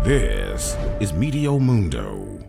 This is Meteo Mundo.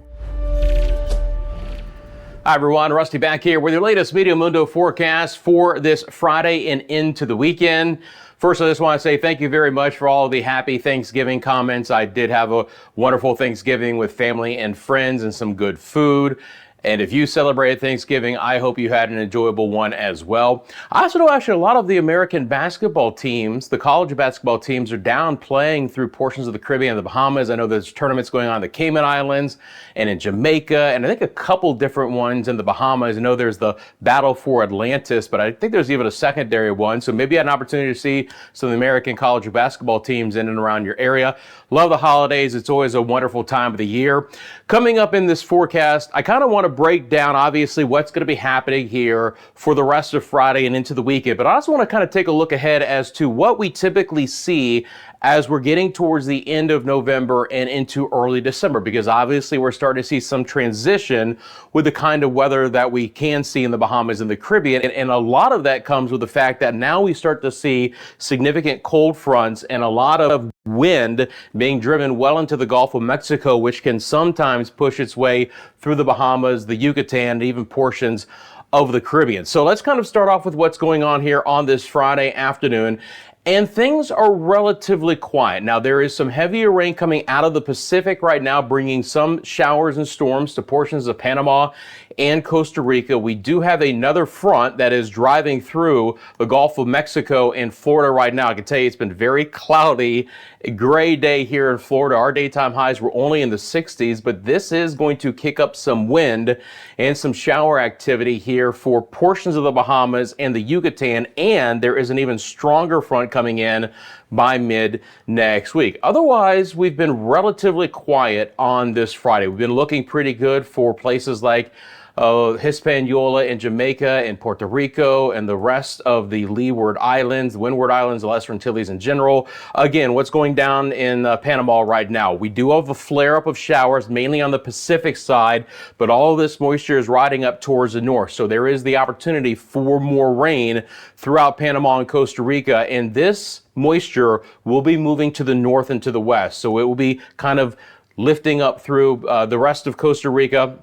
Hi everyone, Rusty back here with your latest Meteo Mundo forecast for this Friday and into the weekend. First, I just want to say thank you very much for all of the happy Thanksgiving comments. I did have a wonderful Thanksgiving with family and friends and some good food. And if you celebrated Thanksgiving, I hope you had an enjoyable one as well. I also know actually a lot of the American basketball teams, the college basketball teams, are down playing through portions of the Caribbean and the Bahamas. I know there's tournaments going on in the Cayman Islands and in Jamaica, and I think a couple different ones in the Bahamas. I know there's the Battle for Atlantis, but I think there's even a secondary one. So maybe you had an opportunity to see some of the American college basketball teams in and around your area. Love the holidays. It's always a wonderful time of the year. Coming up in this forecast, I kind of want to break down, obviously, what's going to be happening here for the rest of Friday and into the weekend. But I also want to kind of take a look ahead as to what we typically see as we're getting towards the end of November and into early December, because obviously we're starting to see some transition with the kind of weather that we can see in the Bahamas and the Caribbean. And a lot of that comes with the fact that now we start to see significant cold fronts and a lot of wind being driven well into the Gulf of Mexico, which can sometimes push its way through the Bahamas, the Yucatan, and even portions of the Caribbean. So let's kind of start off with what's going on here on this Friday afternoon. And things are relatively quiet. Now, there is some heavier rain coming out of the Pacific right now, bringing some showers and storms to portions of Panama and Costa Rica. We do have another front that is driving through the Gulf of Mexico and Florida right now. I can tell you it's been very cloudy, a gray day here in Florida. Our daytime highs were only in the 60s, but this is going to kick up some wind and some shower activity here for portions of the Bahamas and the Yucatan, and there is an even stronger front coming in by mid next week. Otherwise, we've been relatively quiet on this Friday. We've been looking pretty good for places like Hispaniola in Jamaica and Puerto Rico and the rest of the Leeward Islands, Windward Islands, the Lesser Antilles in general. Again, what's going down in Panama right now? We do have a flare-up of showers, mainly on the Pacific side, but all of this moisture is riding up towards the north. So there is the opportunity for more rain throughout Panama and Costa Rica, and this moisture will be moving to the north and to the west. So it will be kind of lifting up through the rest of Costa Rica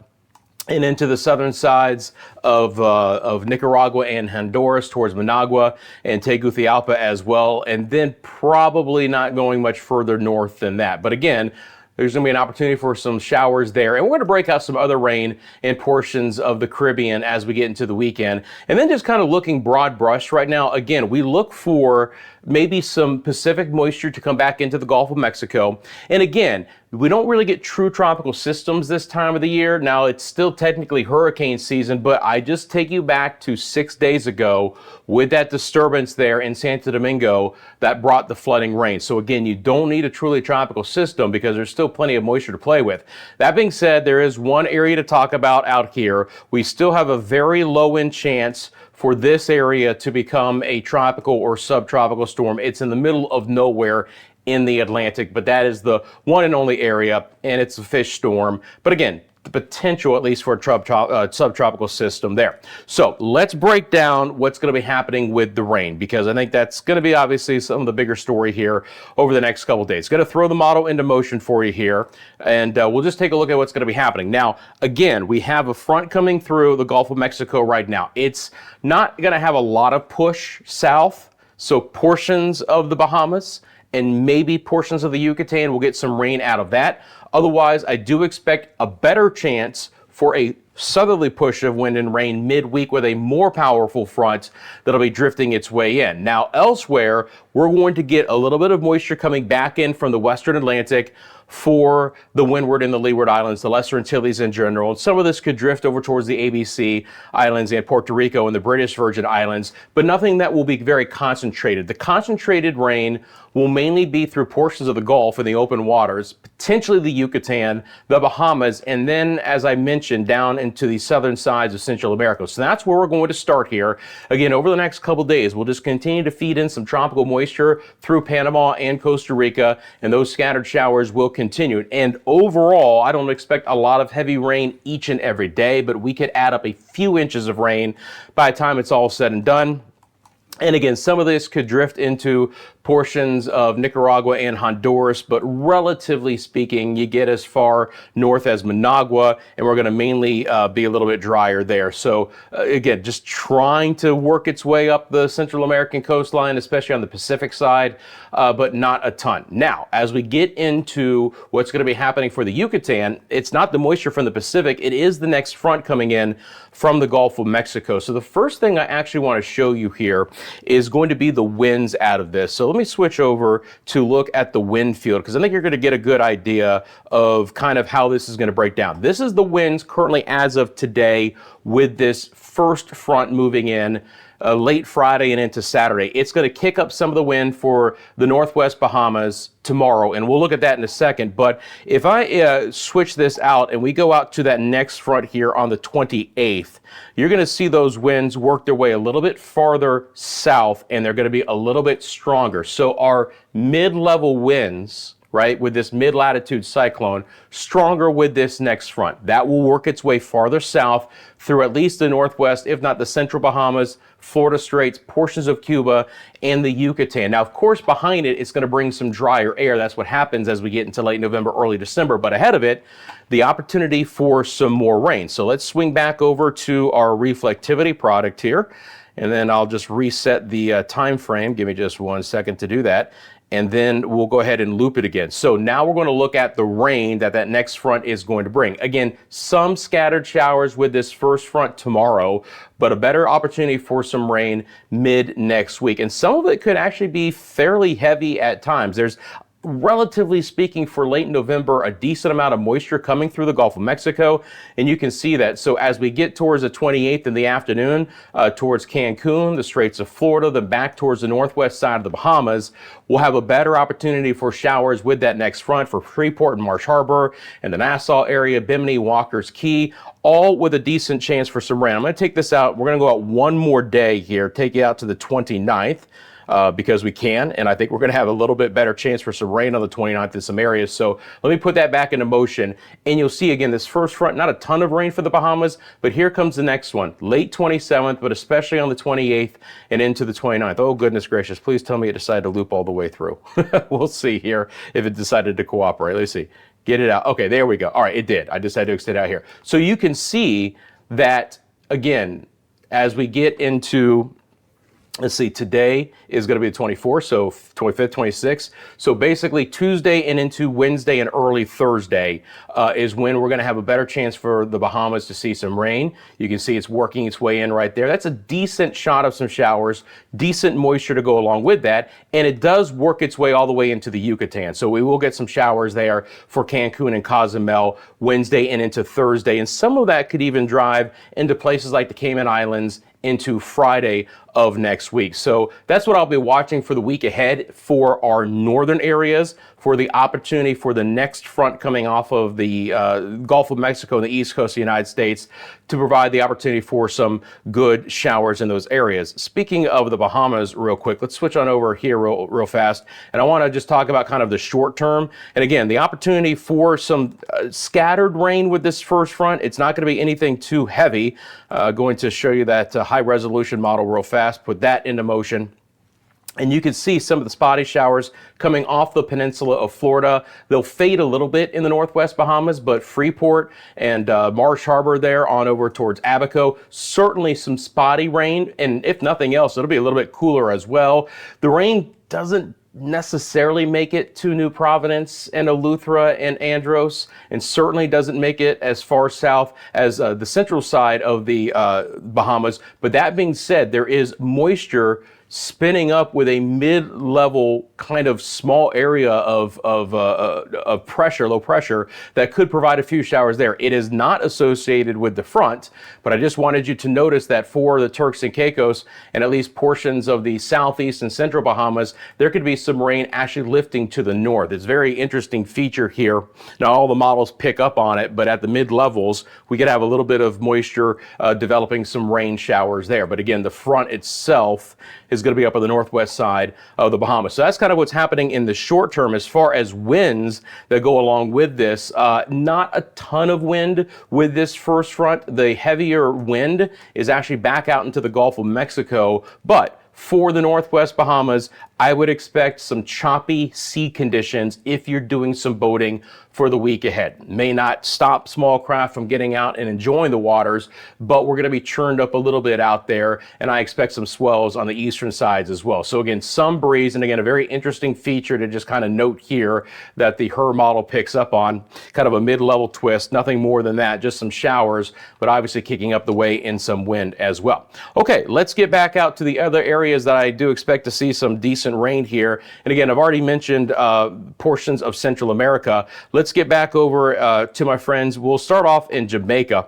and into the southern sides of Nicaragua and Honduras towards Managua and Tegucigalpa as well, and then probably not going much further north than that. But again, there's going to be an opportunity for some showers there. And we're going to break out some other rain in portions of the Caribbean as we get into the weekend. And then just kind of looking broad brush right now, again, we look for maybe some Pacific moisture to come back into the Gulf of Mexico. And again, we don't really get true tropical systems this time of the year. Now, it's still technically hurricane season, but I just take you back to 6 days ago with that disturbance there in Santo Domingo that brought the flooding rain. So again, you don't need a truly tropical system because there's still plenty of moisture to play with. That being said, there is one area to talk about out here. We still have a very low end chance for this area to become a tropical or subtropical storm. It's in the middle of nowhere in the Atlantic, but that is the one and only area, and it's a fish storm. But again, the potential at least for a subtropical system there. So let's break down what's going to be happening with the rain, because I think that's going to be obviously some of the bigger story here over the next couple of days. Going to throw the model into motion for you here, and we'll just take a look at what's going to be happening. Now, again, we have a front coming through the Gulf of Mexico right now. It's not going to have a lot of push south, so portions of the Bahamas and maybe portions of the Yucatan will get some rain out of that. Otherwise, I do expect a better chance for a southerly push of wind and rain midweek with a more powerful front that'll be drifting its way in. Now, elsewhere, we're going to get a little bit of moisture coming back in from the western Atlantic for the Windward and the Leeward Islands, the Lesser Antilles in general. And some of this could drift over towards the ABC Islands and Puerto Rico and the British Virgin Islands, but nothing that will be very concentrated. The concentrated rain will mainly be through portions of the Gulf and the open waters, potentially the Yucatan, the Bahamas, and then, as I mentioned, down into the southern sides of Central America. So that's where we're going to start here. Again, over the next couple days, we'll just continue to feed in some tropical moisture through Panama and Costa Rica, and those scattered showers will continue. And overall, I don't expect a lot of heavy rain each and every day, but we could add up a few inches of rain by the time it's all said and done. And again, some of this could drift into portions of Nicaragua and Honduras, but relatively speaking, you get as far north as Managua, and we're going to mainly be a little bit drier there. So again, just trying to work its way up the Central American coastline, especially on the Pacific side, but not a ton. Now, as we get into what's going to be happening for the Yucatan, it's not the moisture from the Pacific, it is the next front coming in from the Gulf of Mexico. So the first thing I actually want to show you here is going to be the winds out of this. So let me switch over to look at the wind field, because I think you're going to get a good idea of kind of how this is going to break down. This is the winds currently as of today with this first front moving in late Friday and into Saturday. It's going to kick up some of the wind for the Northwest Bahamas tomorrow, and we'll look at that in a second. But if I switch this out and we go out to that next front here on the 28th, you're going to see those winds work their way a little bit farther south, and they're going to be a little bit stronger. So our mid-level winds, right, with this mid-latitude cyclone, stronger with this next front. That will work its way farther south through at least the Northwest, if not the Central Bahamas, Florida Straits, portions of Cuba, and the Yucatan. Now, of course, behind it, it's going to bring some drier air. That's what happens as we get into late November, early December. But ahead of it, the opportunity for some more rain. So let's swing back over to our reflectivity product here, and then I'll just reset the time frame. Give me just 1 second to do that. And then we'll go ahead and loop it again. So now we're going to look at the rain that next front is going to bring. Again, some scattered showers with this first front tomorrow, but a better opportunity for some rain mid next week. And some of it could actually be fairly heavy at times. There's, relatively speaking, for late November, a decent amount of moisture coming through the Gulf of Mexico, and you can see that. So as we get towards the 28th in the afternoon, towards Cancun, the Straits of Florida, then back towards the northwest side of the Bahamas, we'll have a better opportunity for showers with that next front for Freeport and Marsh Harbor and the Nassau area, Bimini, Walker's Key, all with a decent chance for some rain. I'm going to take this out. We're going to go out one more day here, take it out to the 29th. Because we can, and I think we're going to have a little bit better chance for some rain on the 29th in some areas. So let me put that back into motion, and you'll see again this first front, not a ton of rain for the Bahamas, but here comes the next one, late 27th, but especially on the 28th and into the 29th. Oh, goodness gracious, please tell me it decided to loop all the way through. We'll see here if it decided to cooperate. Let's see. Get it out. Okay, there we go. All right, it did. I just had to extend out here. So you can see that, again, as we get into, let's see, today is going to be the 24th, so 25th, 26th. So basically Tuesday and into Wednesday and early Thursday is when we're going to have a better chance for the Bahamas to see some rain. You can see it's working its way in right there. That's a decent shot of some showers, decent moisture to go along with that, and it does work its way all the way into the Yucatan. So we will get some showers there for Cancun and Cozumel Wednesday and into Thursday, and some of that could even drive into places like the Cayman Islands into Friday of next week. So that's what I'll be watching for the week ahead for our northern areas, for the opportunity for the next front coming off of the Gulf of Mexico and the east coast of the United States to provide the opportunity for some good showers in those areas. Speaking of the Bahamas real quick, let's switch on over here real fast. And I want to just talk about kind of the short term. And again, the opportunity for some scattered rain with this first front. It's not going to be anything too heavy. Going to show you that high resolution model real fast. Put that into motion. And you can see some of the spotty showers coming off the peninsula of Florida. They'll fade a little bit in the northwest Bahamas, but Freeport and Marsh Harbor there on over towards Abaco, certainly some spotty rain. And if nothing else, it'll be a little bit cooler as well. The rain doesn't necessarily make it to New Providence and Eleuthera and Andros, and certainly doesn't make it as far south as the central side of the Bahamas. But that being said, there is moisture spinning up with a mid-level kind of small area of pressure, low pressure, that could provide a few showers there. It is not associated with the front, but I just wanted you to notice that for the Turks and Caicos and at least portions of the southeast and central Bahamas, there could be some rain actually lifting to the north. It's a very interesting feature here. Now, all the models pick up on it, but at the mid-levels, we could have a little bit of moisture developing some rain showers there. But again, the front itself is going to be up on the northwest side of the Bahamas. So that's kind of what's happening in the short term as far as winds that go along with this. Not a ton of wind with this first front. The heavier wind is actually back out into the Gulf of Mexico, but for the Northwest Bahamas, I would expect some choppy sea conditions if you're doing some boating for the week ahead. May not stop small craft from getting out and enjoying the waters, but we're going to be churned up a little bit out there, and I expect some swells on the eastern sides as well. So again, some breeze, and again, a very interesting feature to just kind of note here that the HER model picks up on, kind of a mid-level twist, nothing more than that, just some showers, but obviously kicking up the way in some wind as well. Okay, let's get back out to the other areas that I do expect to see some decent rain here. And again, I've already mentioned portions of Central America. Let's get back over to my friends. We'll start off in Jamaica.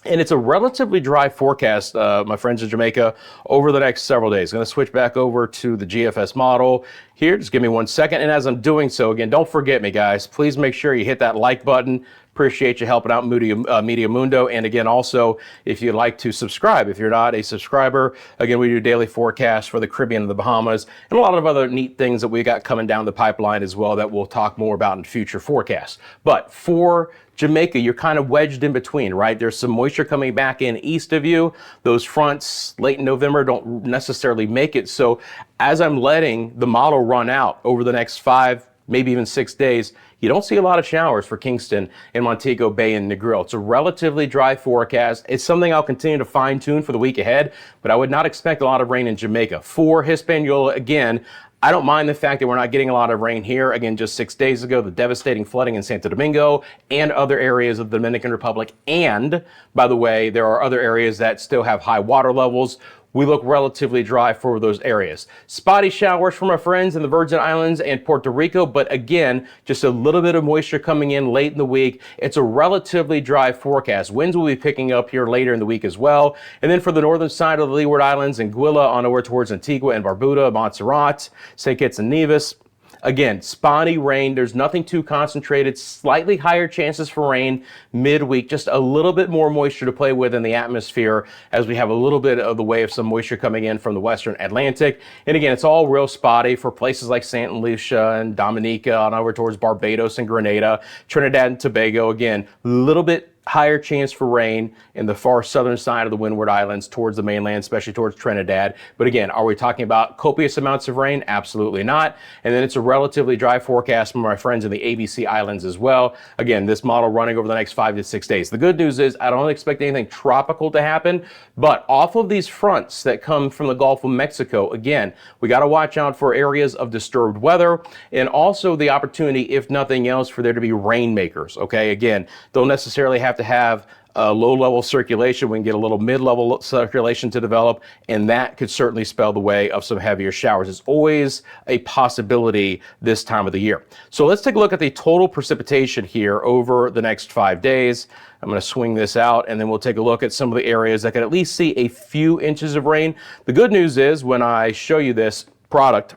And it's a relatively dry forecast, my friends in Jamaica, over the next several days. I'm going to switch back over to the GFS model here. Just give me 1 second. And as I'm doing so, again, don't forget me, guys. Please make sure you hit that like button. Appreciate you helping out Meteo Mundo. And again, also, if you'd like to subscribe, if you're not a subscriber, again, we do daily forecasts for the Caribbean and the Bahamas and a lot of other neat things that we got coming down the pipeline as well that we'll talk more about in future forecasts. But for Jamaica, you're kind of wedged in between, right? There's some moisture coming back in east of you. Those fronts late in November don't necessarily make it. So as I'm letting the model run out over the next 5, maybe even 6 days, you don't see a lot of showers for Kingston and Montego Bay and Negril. It's a relatively dry forecast. It's something I'll continue to fine tune for the week ahead, but I would not expect a lot of rain in Jamaica. For Hispaniola, again, I don't mind the fact that we're not getting a lot of rain here. Again, just 6 days ago, the devastating flooding in Santo Domingo and other areas of the Dominican Republic. And by the way, there are other areas that still have high water levels. We look relatively dry for those areas. Spotty showers from our friends in the Virgin Islands and Puerto Rico, but again, just a little bit of moisture coming in late in the week. It's a relatively dry forecast. Winds will be picking up here later in the week as well. And then for the northern side of the Leeward Islands, Anguilla on over towards Antigua and Barbuda, Montserrat, St. Kitts and Nevis. Again, spotty rain. There's nothing too concentrated. Slightly higher chances for rain midweek. Just a little bit more moisture to play with in the atmosphere as we have a little bit of the way of some moisture coming in from the western Atlantic. And again, it's all real spotty for places like St. Lucia and Dominica on over towards Barbados and Grenada, Trinidad and Tobago. Again, a little bit higher chance for rain in the far southern side of the Windward Islands towards the mainland, especially towards Trinidad. But again, are we talking about copious amounts of rain? Absolutely not. And then it's a relatively dry forecast from my friends in the ABC Islands as well. Again, this model running over the next 5 to 6 days. The good news is I don't expect anything tropical to happen, but off of these fronts that come from the Gulf of Mexico, again, we got to watch out for areas of disturbed weather and also the opportunity, if nothing else, for there to be rainmakers. Okay, again, don't necessarily have to have low-level circulation. We can get a little mid-level circulation to develop, and that could certainly spell the way of some heavier showers. It's always a possibility this time of the year. So let's take a look at the total precipitation here over the next 5 days. I'm going to swing this out, and then we'll take a look at some of the areas that could at least see a few inches of rain. The good news is when I show you this product,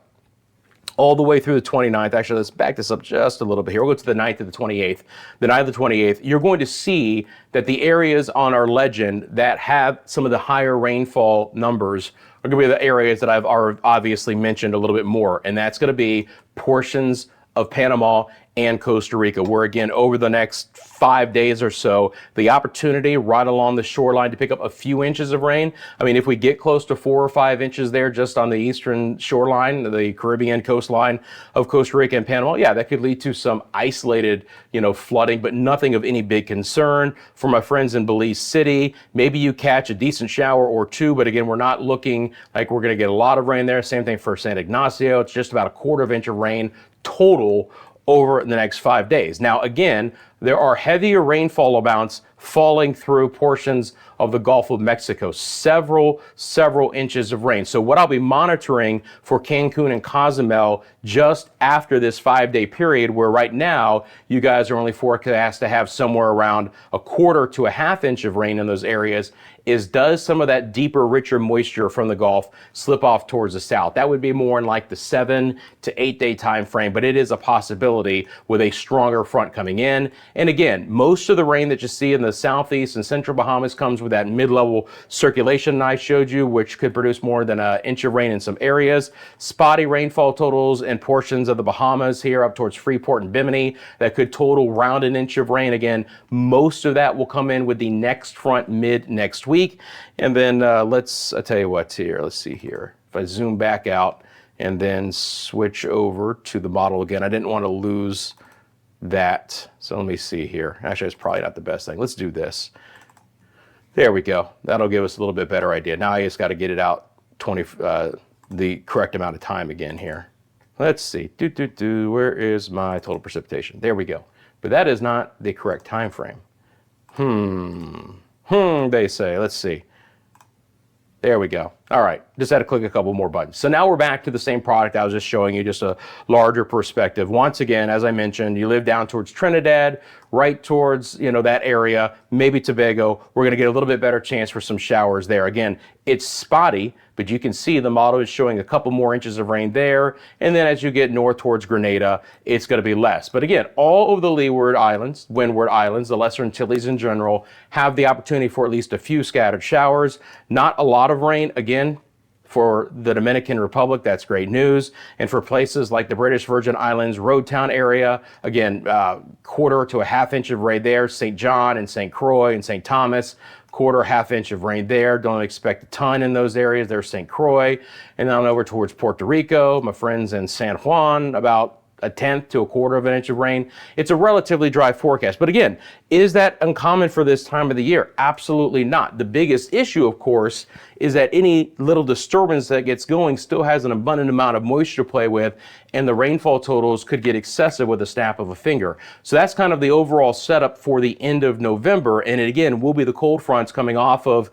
all the way through the 29th. Actually, let's back this up just a little bit here. We'll go to the 9th to the 28th. The 9th to the 28th, you're going to see that the areas on our legend that have some of the higher rainfall numbers are going to be the areas that I've obviously mentioned a little bit more. And that's going to be portions of Panama and Costa Rica, where again, over the next 5 days or so, the opportunity right along the shoreline to pick up a few inches of rain. I mean, if we get close to 4 or 5 inches there just on the eastern shoreline, the Caribbean coastline of Costa Rica and Panama, yeah, that could lead to some isolated, flooding, but nothing of any big concern. For my friends in Belize City, maybe you catch a decent shower or two, but again, we're not looking like we're going to get a lot of rain there. Same thing for San Ignacio. It's just about 1/4 inch of rain total over the next 5 days. Now, again, there are heavier rainfall amounts falling through portions of the Gulf of Mexico, several inches of rain. So what I'll be monitoring for Cancun and Cozumel just after this 5-day period, where right now you guys are only forecast to have somewhere around 1/4 to 1/2 inch of rain in those areas, is does some of that deeper, richer moisture from the Gulf slip off towards the south? That would be more in like the 7 to 8 day time frame, but it is a possibility with a stronger front coming in. And again, most of the rain that you see in the southeast and central Bahamas comes with that mid-level circulation I showed you, which could produce more than 1 inch of rain in some areas. Spotty rainfall totals in portions of the Bahamas here up towards Freeport and Bimini that could total around 1 inch of rain. Again, most of that will come in with the next front mid next week. And then I'll tell you what here, let's see here. If I zoom back out and then switch over to the model again, I didn't want to lose that. So let me see here. Actually, it's probably not the best thing. Let's do this. There we go. That'll give us a little bit better idea. Now I just got to get it out the correct amount of time again here. Let's see. Where is my total precipitation? There we go. But that is not the correct time frame. They say. Let's see. There we go. All right, just had to click a couple more buttons. So now we're back to the same product I was just showing you, just a larger perspective. Once again, as I mentioned, you live down towards Trinidad, right towards, that area, maybe Tobago. We're gonna get a little bit better chance for some showers there. Again, it's spotty, but you can see the model is showing a couple more inches of rain there. And then as you get north towards Grenada, it's gonna be less. But again, all of the Leeward Islands, Windward Islands, the Lesser Antilles in general, have the opportunity for at least a few scattered showers. Not a lot of rain. Again, for the Dominican Republic, that's great news. And for places like the British Virgin Islands, Road Town area, again, quarter to a half inch of rain there. St. John and St. Croix and St. Thomas, quarter, half inch of rain there. Don't expect a ton in those areas. There's St. Croix. And then over towards Puerto Rico, my friends in San Juan, about a tenth to a quarter of an inch of rain. It's a relatively dry forecast. But again, is that uncommon for this time of the year? Absolutely not. The biggest issue, of course, is that any little disturbance that gets going still has an abundant amount of moisture to play with, and the rainfall totals could get excessive with a snap of a finger. So that's kind of the overall setup for the end of November. And it, again, will be the cold fronts coming off of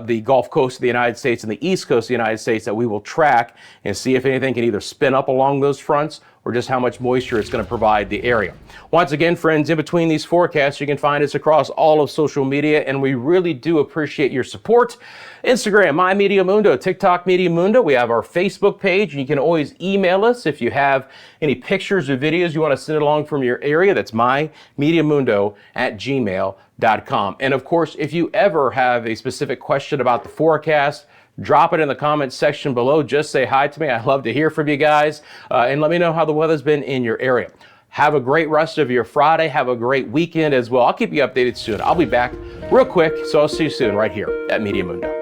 the Gulf Coast of the United States and the East Coast of the United States that we will track and see if anything can either spin up along those fronts or just how much moisture it's going to provide the area. Once again, friends, in between these forecasts, you can find us across all of social media, and we really do appreciate your support. Instagram, My Meteo Mundo, TikTok, Meteo Mundo. We have our Facebook page, and you can always email us if you have any pictures or videos you want to send along from your area. That's mymeteomundo@gmail.com. And of course, if you ever have a specific question about the forecast, drop it in the comments section below. Just say hi to me. I'd love to hear from you guys. And let me know how the weather's been in your area. Have a great rest of your Friday. Have a great weekend as well. I'll keep you updated soon. I'll be back real quick, so I'll see you soon right here at Meteo Mundo.